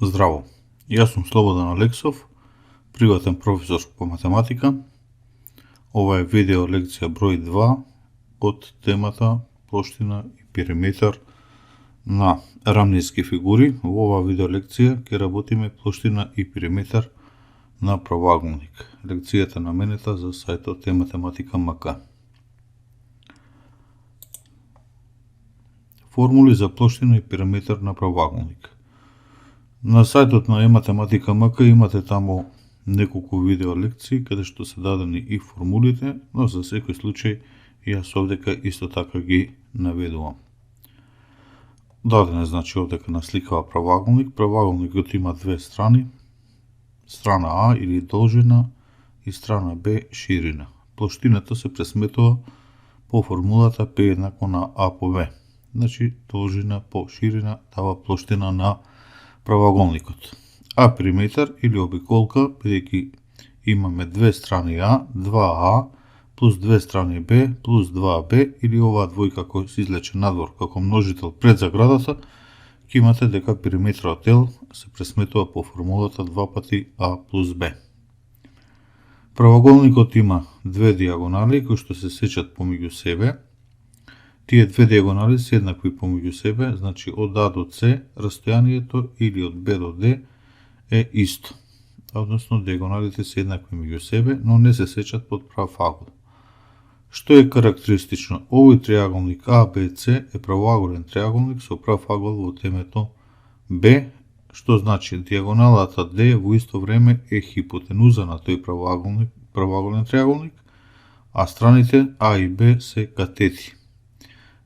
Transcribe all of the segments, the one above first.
Здраво, јас сум Слободан Алексов, приватен професор по математика. Ова е видео лекција број 2 од темата плоштина и периметар на рамнински фигури. Во оваа видео лекција ќе работиме плоштина и периметар на правоаголник. Лекцијата наменета за сајтот е Математика МК. Формули за плоштина и периметар на правоаголник. На сајтот на Математика МК имате таму неколку видео лекции каде што се дадени и формулите, но за секој случај јас овдека исто така ги наведувам. Даден значи овдека насликава правоаголник. Правоаголникот има две страни, страна А или должина и страна Б ширина. Плоштината се пресметува по формулата P еднакво на А по Б. Значи должина по ширина дава плоштина на правоаголникот. А периметар или обиколка, бидејќи имаме две страни А, 2А плюс две страни Б плюс 2Б, или оваа двојка кој се излече надвор како множител пред заградата, ќе имате дека периметрот L се пресметува по формулата 2 пати А плюс Б. Правоаголникот има две диагонали кои што се сечат помеѓу себе. Тие две диагонали се еднакви помеѓу себе, значи од А до С растојанието или од Б до Д е исто. Односно диагоналите се еднакви меѓу себе, но не се сечат под прав агол. Што е карактеристично? Овој триаголник ABC е правоаголен триаголник со прав агол во темето Б, што значи диагоналата D во исто време е хипотенуза на тој правоаголен триаголник, а страните А и Б се катети.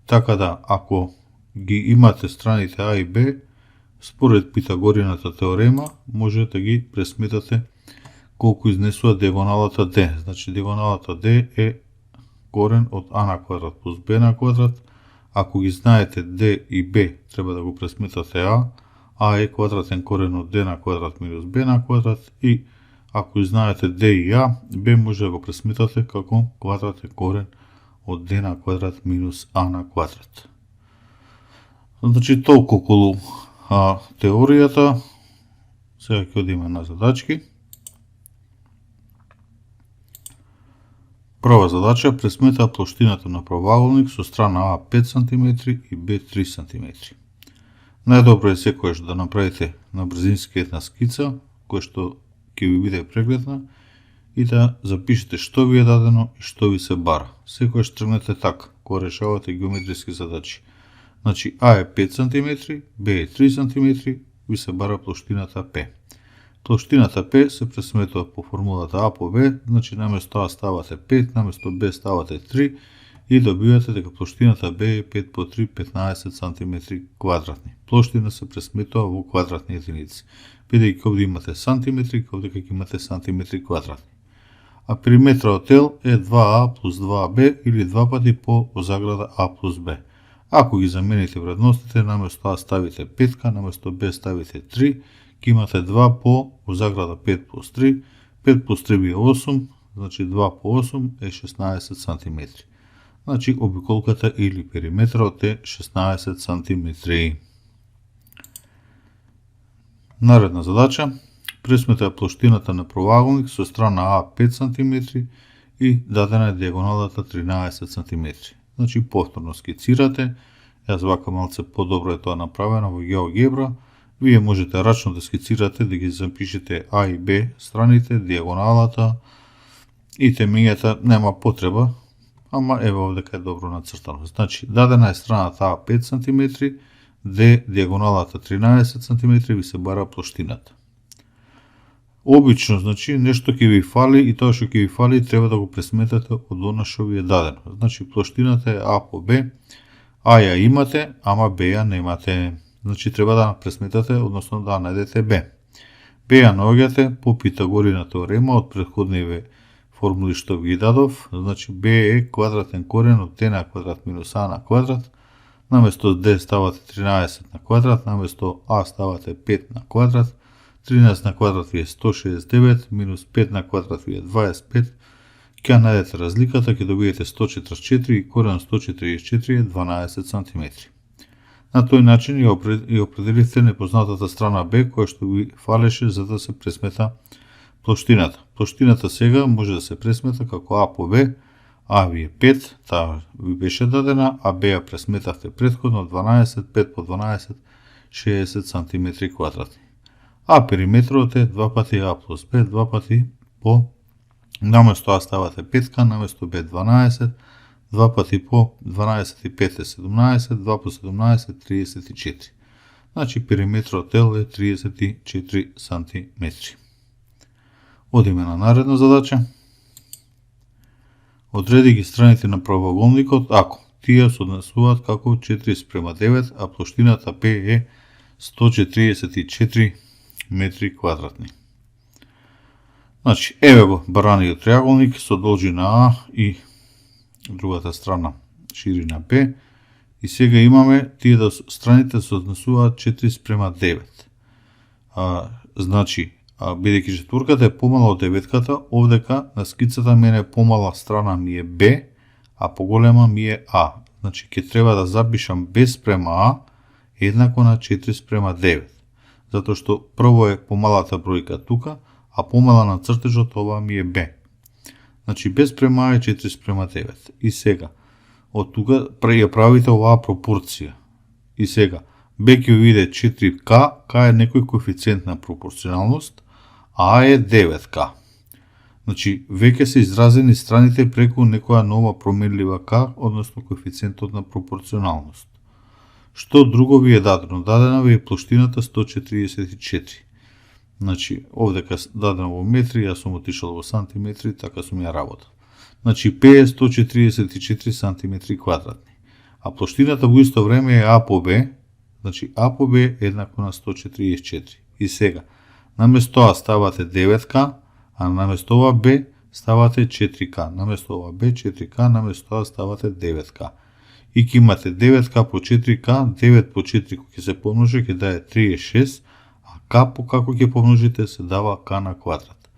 Така да, ако ги имате страните А и Б, според Питагорината теорема, може да ги пресметате колку изнесува диагоналата D. Значи, диагоналата D е корен од А на квадрат плюс Б на квадрат. Ако ги знаете D и Б, треба да го пресметате А е квадратен корен од D на квадрат минус Б на квадрат, и ако знаете D и А, Б може да го пресметате како квадратен корен од D на квадрат минус А на квадрат. Значи, толку околу теоријата. Сега ќе одиме на задачки. Прва задача: пресмета плоштината на правоаголник со страна А 5 см и Б 3 см. Најдобро е секојаш да направите на брзински една скица, која што ќе ви биде прегледна, и да запишете што ви е дадено и што ви се бара. Секојаш тргнете така кога решавате геометриски задачи. Значи А е 5 см, Б е 3 см, ви се бара плоштината П. Плоштината П се пресметува по формулата А по Б, значи наместо А ставате 5, наместо Б ставате 3 и добивате дека плоштината Б е 5 по 3, 15 см квадратни. Плоштина се пресметува во квадратни единици, бидејќи овде имате сантиметри, овде ќе имате сантиметри квадратни. А периметрот L е 2А плюс 2B или 2 пати по заграда А плюс Б. Ако ги замените вредностите, наместо А ставите 5, наместо Б ставите 3, ќе имате 2 по заграда 5 плюс 3, 5 плюс 3 би 8, значи 2 по 8 е 16 см. Значи обиколката или периметрот е 16 см. Наредна задача: пресмета плоштината на правоаголник со страна А 5 см и дадена е диагоналата 13 см. Значи повторно скицирате. Јас вака малце подобро е тоа направено во GeoGebra. Вие можете рачно да скицирате, да ги запишете А и Б страните, диагоналата и темињата, нема потреба, ама ево овдека е добро нацртано. Значи, дадена е страната А 5 см, Д диагоналата 13 см, ви се бара плоштината. Обично, значи, нешто ќе ви фали и тоа што ќе ви фали треба да го пресметате од она што ви е дадено. Значи, плоштината е А по Б, А ја имате, ама Б ја немате. Значи, треба да пресметате, односно да најдете Б. Б ја наоѓате по Питагорина теорема од претходниве формули што ви ги дадов. Значи, Б е квадратен корен од Д на квадрат минус А на квадрат. Наместо D ставате 13 на квадрат, наместо А ставате 5 на квадрат. 13 на квадрат ви е 169, минус 5 на квадрат ви е 25. Ќе најдете разликата, ќе добиете 144 и корен 144 е 12 см. На тој начин ја определивте непознатата страна Б која што ви фалеше за да се пресмета плоштината. Плоштината сега може да се пресмета како А по Б. А ви е 5, таа ви беше дадена, а Б ја пресметавте претходно 12, 5 по 12, 60 см квадратни. А периметрот е 2 пати А плюс Б, 2 пати по, наместо А ставате 5, наместо Б 12, 2 пати по 12 и 5 е 17, 2 по 17 34. Значи периметрот Л е 34 см. Одиме на наредна задача. Одреди ги страните на правоаголникот ако тие се однесуваат како 4:9, а плоштината П е 144 метри квадратни. Значи, еве го бараниот триаголник со должина А и другата страна ширина Б. И сега имаме тие да страните се однесуваат 4:9. Значи, бидејќи четворката е помала од деветката, овдека на скицата мене помала страна ми е Б, а поголема ми е А. Значи, ќе треба да запишам Б спрема А еднакво на 4:9. Затоа што прво е помалата бројка тука, а помала на цртежот ова ми е Б. Значи, Б спрема А е 4:9. И сега, од тука ја правите оваа пропорција. И сега, Б ќе види 4К, К е некој коефициент на пропорционалност, А е 9К. Значи, веќе се изразени страните преку некоја нова променлива К, односно коефициентот на пропорционалност. Што друго ви е дадено? Дадена ви е плоштината 144. Значи, овдека дадено во метри, јас сум отишол во сантиметри, така сум ја работал. Значи, П е 144 сантиметри квадратни. А плоштината во исто време е А по Б, значи А по Б е еднакво на 144. И сега, наместо А ставате 9К, а наместо ова Б ставате 4К. Наместо ова Б 4К, наместо А ставате 9К. И ќе имате 9К по 4К, 9 по 4 кој ќе се помножи ќе даде 36, а К по како ќе помножите се дава К на квадрат.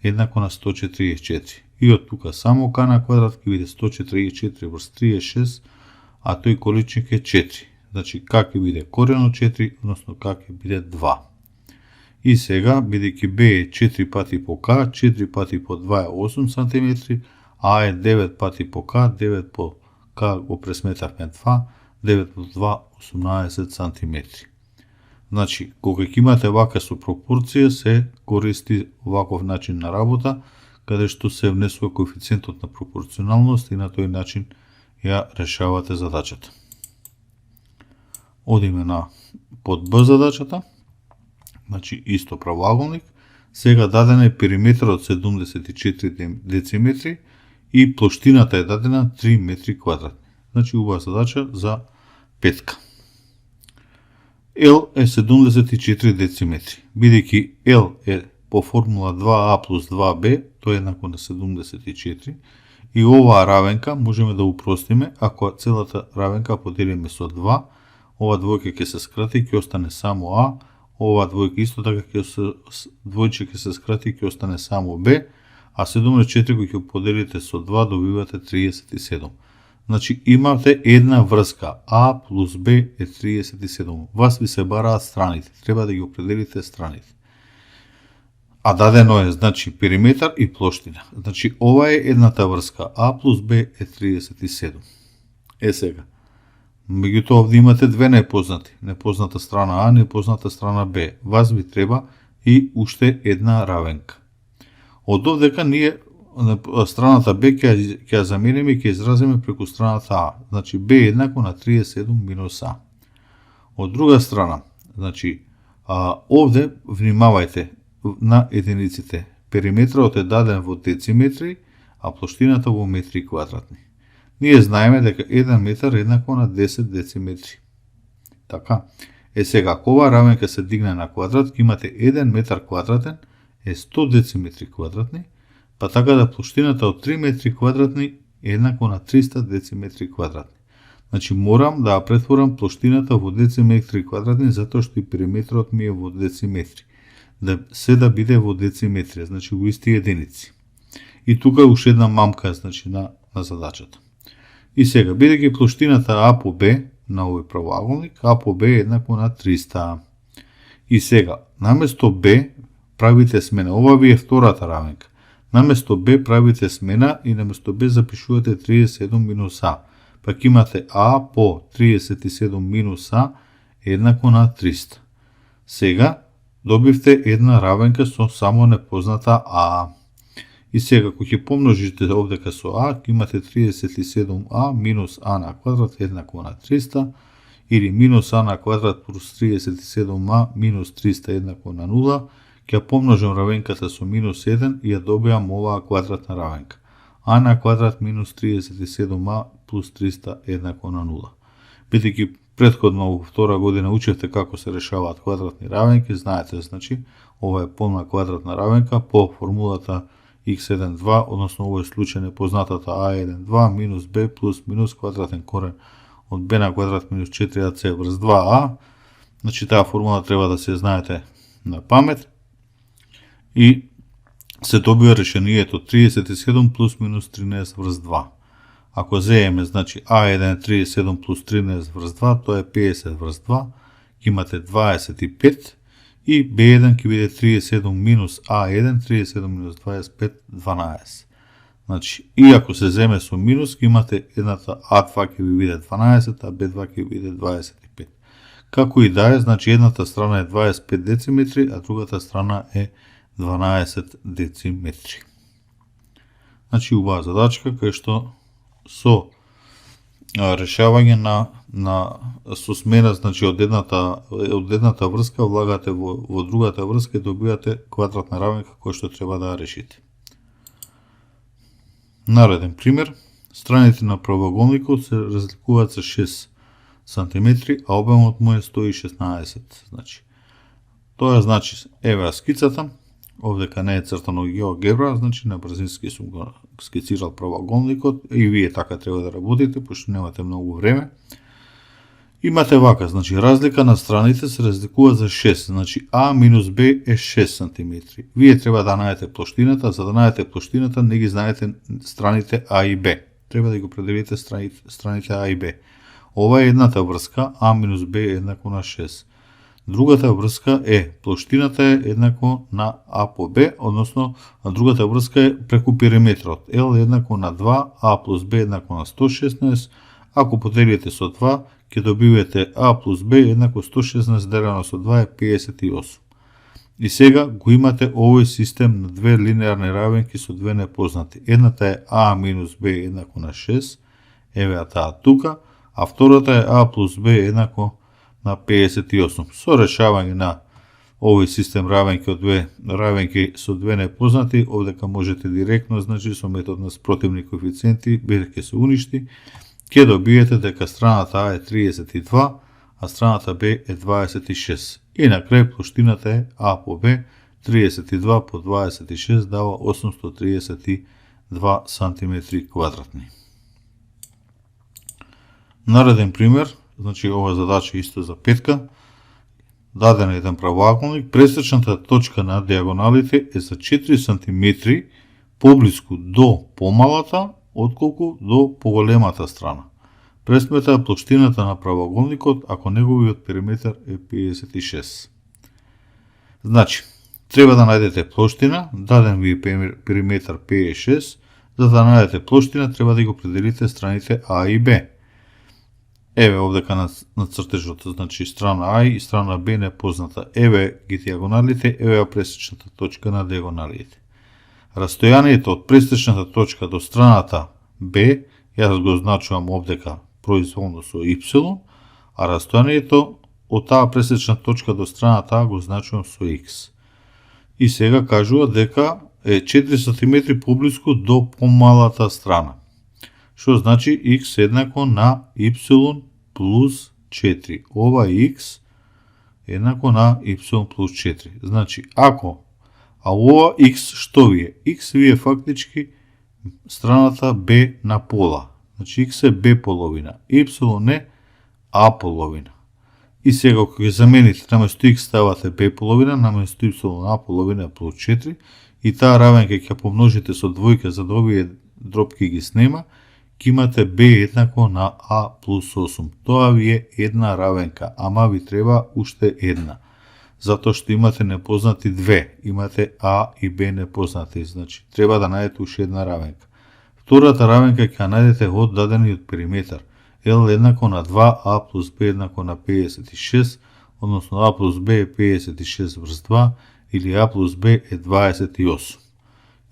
Еднакво на 144. И од тука само К на квадрат ќе биде 144 врз 36, а тој количник е 4. Значи, К ќе биде корен од 4, односно К ќе биде 2. И сега, бидејќи Б е 4 пати по К, 4 пати по 2 е 8 см, А е 9 пати по К, 9 по К го пресметавме 2, 9 по 2, 18 см. Значи, кога ќе имате вака со пропорција, се користи ваков начин на работа, каде што се внесува коефициентот на пропорционалност и на тој начин ја решавате задачата. Одиме на под Б задачата. Значи, исто правоаголник. Сега даден е периметрот 74 дециметри и плоштината е дадена 3 метри квадратни. Значи, убава задача за петка. L е 74 дециметри. Бидејќи L е по формула 2А плюс 2B, тој е еднакво на 74. И оваа равенка можеме да упростиме, ако целата равенка поделиме со 2, ова двојка ќе се скрати, ќе остане само А, ова двојка исто така двојче ќе се скрати, ќе остане само Б, а 74 кој ќе поделите со 2 добивате 37. Значи имате една врска, А плюс Б е 37. Вас ви се бараат страните, треба да ги определите страните. А дадено е, значи, периметар и плоштина. Значи, ова е едната врска, А плюс Б е 37. Е сега, меѓутоа овде имате две непознати. Непозната страна А, непозната страна Б. Вас ви треба и уште една равенка. Од овдека ние страната Б ќе ја замениме и ќе изразиме преку страната А. Значи, Б е еднакво на 37 минус А. Од друга страна, значи, овде внимавајте на единиците. Периметрот е даден во дециметри, а плоштината во метри квадратни. Ние знаеме дека 1 метар е еднакво на 10 дециметри. Така. Е сега, ако ова равенка се дигне на квадрат, ќе имате 1 метар квадратен е 100 дециметри квадратни, па така да плоштината од 3 метри квадратни е еднакво на 300 дециметри квадратни. Значи, морам да претворам плоштината во дециметри квадратни, затоа што и периметрот ми е во дециметри. Да биде во дециметри, значи во исти единици. И тука е уште една мамка, значи, на задачата. И сега, бидејќи плоштината А по Б на овој правоаголник, а по Б е еднакво на 300. И сега, наместо Б правите смена. Ова ви е втората равенка. Наместо Б правите смена и наместо Б запишувате 37 минус А. Пак имате А по 37 минус А е еднакво на 300. Сега добивте една равенка со само непозната А. И сега, кога ќе помножите овдека со А, имате 37А минус А на квадрат еднакво на 300, или минус А на квадрат плюс 37А минус 300 еднакво на 0, ќе помножам равенката со минус 1 и ја добиам оваа квадратна равенка. А на квадрат минус 37А плюс 300 еднакво на 0. Бидејќи претходно во втора година учевте како се решаваат квадратни равенки, знаете, значи, ова е полна квадратна равенка по формулата x1,2, односно овој случај непознатата a1,2 минус b плюс минус квадратен корен од b на квадрат минус 4ac врз 2a. Значи, таа формула треба да се знаете на памет. И се добива решението 37 плюс минус 13 врз 2. Ако земеме, значи, a1 37 плюс 13 врз 2, тоа е 50 врз 2, имате 25, и B1 ќе биде 37 минус A1, 37 минус 25, 12. Значи, и ако се земе со минус, имате едната A2 ќе ви биде 12, а B2 ќе биде 25. Како и да е, значи едната страна е 25 дециметри, а другата страна е 12 дециметри. Значи, убава задачка, кај што со решавање со смена, значи од едната врска влагате во другата врска и добивате квадратна равенка која што треба да ја решите. Нареден пример, страните на правоаголникот се разликуваат со 6 см, а обемот му е 116. Значи, тоа значи, еве скицата, овдека не е цртано геогебра, значи на брзински сум го скицирал правоаголникот и вие така треба да работите, пошто немате многу време. Имате вака, значи разлика на страните се разликува за 6, значи А минус Б е 6 см. Вие треба да најдете плоштината, за да најдете плоштината не ги знаете страните А и Б. Треба да ги определите страните А и Б. Ова е едната врска, А минус Б е еднакво на 6. Другата врска е, плоштината е еднакво на А по Б, односно другата врска е преку периметрот. L е еднакво на 2, А плюс Б е еднакво на 116, ако поделите со 2, ќе добивате А плюс Б еднакво 116 делено со 2 е 58. И сега го имате овој систем на две линеарни равенки со две непознати. Едната е А минус Б еднакво на 6, еве таа тука, а втората е А плюс Б еднакво на 58. Со решавање на овој систем равенки од две равенки со две непознати, овдека можете директно, значи со метод на спротивни коефициенти, бидејќи се уништи, ќе добиете дека страната А е 32, а страната Б е 26. И на крај плоштината е А по Б, 32 по 26 дава 832 см квадратни. Нареден пример, значи ова задача исто за петка, даден еден правоаголник, пресечната точка на диагоналите е за 4 см поблиску до помалата, отколку до поголемата страна. Пресмета плоштината на правоаголникот ако неговиот периметар е 56. Значи, треба да најдете плоштина, даден ви е периметар 56, за да најдете плоштина треба да го определите страните А и Б. Еве овдека на цртежот, значи страна А и страна Б непозната. Еве ги диагоналите, еве пресечната точка на диагоналите. Растојанието од пресечната точка до страната Б, јас го означувам овдека произволно со Y, а растојанието од таа пресечна точка до страната А го означувам со X. И сега кажува дека е 4 см поблиску до помалата страна. Што значи X еднакво на Y плюс 4. Ова X еднакво на Y плюс 4. Значи, ако ова X што ви е? X ви е фактички страната B на пола. Значи X е B половина, Y е A половина. И сега кога ги замените, наместо X ставате B половина, наместо Y A половина плюс 4, и таа равенка ќе помножите со двојка за да овие дробки ги снема, ќе имате b еднакво на a плюс 8. Тоа ви е една равенка, ама ви треба уште една. Затоа што имате непознати две, имате a и b непознати, значи треба да најдете уште една равенка. Втората равенка ќе најдете од дадениот периметар. L еднакво на 2a плюс b еднакво на 56, односно a плюс b е 56 врз 2, или a плюс b е 28.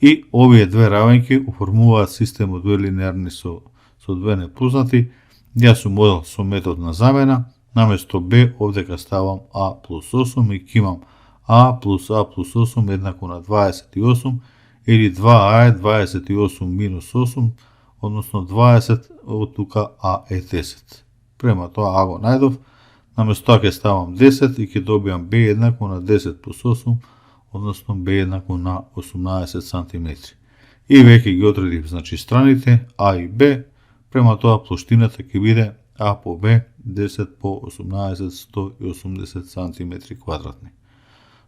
И овие две равенки оформуваат систем од две линеарни со две непознати. Јас сум модел со метод на замена, наместо b овдека ставам a плюс 8 и ќе имам a плюс 8 еднакво на 28, или 2a е 28 минус 8, односно 20, од тука a е 10. Према тоа a го најдов, наместо тоа ќе ставам 10 и ќе добиам b еднакво на 10 плюс 8, односно b еднакво на 18 см. И веќе ги одредив, значи, страните a и b, према тоа плоштината ќе биде a по b 10 по 18 180 см квадратни.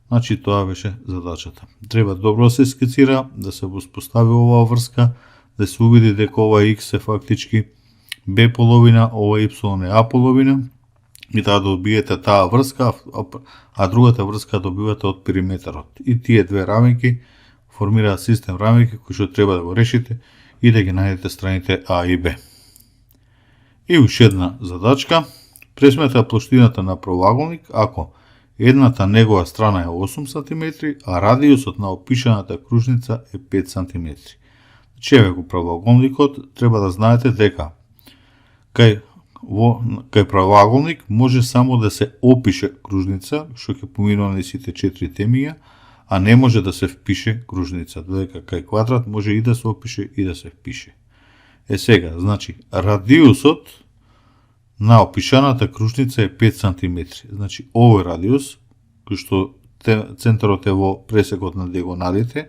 Значи, тоа беше задачата. Треба добро да се скицира, да се воспостави оваа врска, да се увиди дека ова x е фактички b половина, ова y е a половина, и да добиете таа врска, а другата врска добивате од периметарот. И тие две равенки формираат систем равенки кои што треба да го решите и да ги најдете страните a и b. И уште една задачка. Пресмета плоштината на правоаголник ако едната негова страна е 8 см, а радиусот на опишаната кружница е 5 см. Значи, еве го правоаголникот, треба да знаете дека кај правоаголник може само да се опише кружница, што ќе поминува на сите 4 темија, а не може да се впише кружница, додека кај квадрат може и да се опише и да се впише. Сега, значи, радиусот на опишаната кружница е 5 см. Значи, овој радиус, кој што центарот е во пресекот на диагоналите,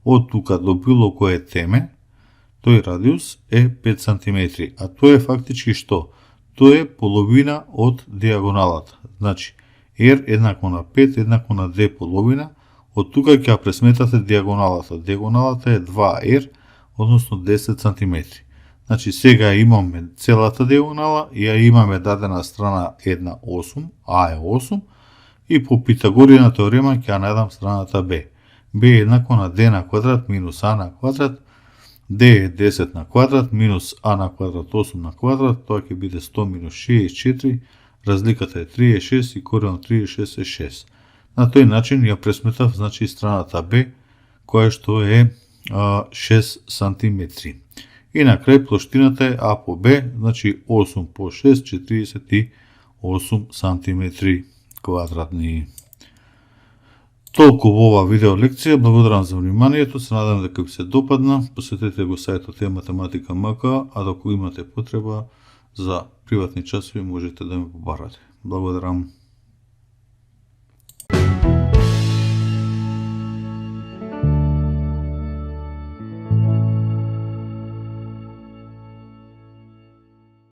од тука до било кое теме, тој радиус е 5 см. А тоа е фактички што? Тоа е половина од диагоналата. Значи, R еднакво на 5 еднакво на 2 половина, од тука ќе пресметате диагоналата. Диагоналата е 2R, односно 10 см. Значи, сега имаме целата диагонала и ја имаме дадена страна 1, 8, А е 8, и по Питагоријна теорема ќе најдам страната Б. Б е еднакво на D на квадрат минус А на квадрат, D е 10 на квадрат минус А на квадрат 8 на квадрат, тоа ќе биде 100 минус 64, разликата е 36 и корен од 36 е 6. На тој начин ја пресметав, значи, страната Б, која што е 6 см. И на крај плоштината е А по Б, значи 8 по 6, 48 см квадратни. Толку во оваа видео лекција, благодарам за вниманието, се надам дека ви се допадна, посетете го сајтот Математика МК, а доколку имате потреба за приватни часови можете да ме побарате. Благодарам.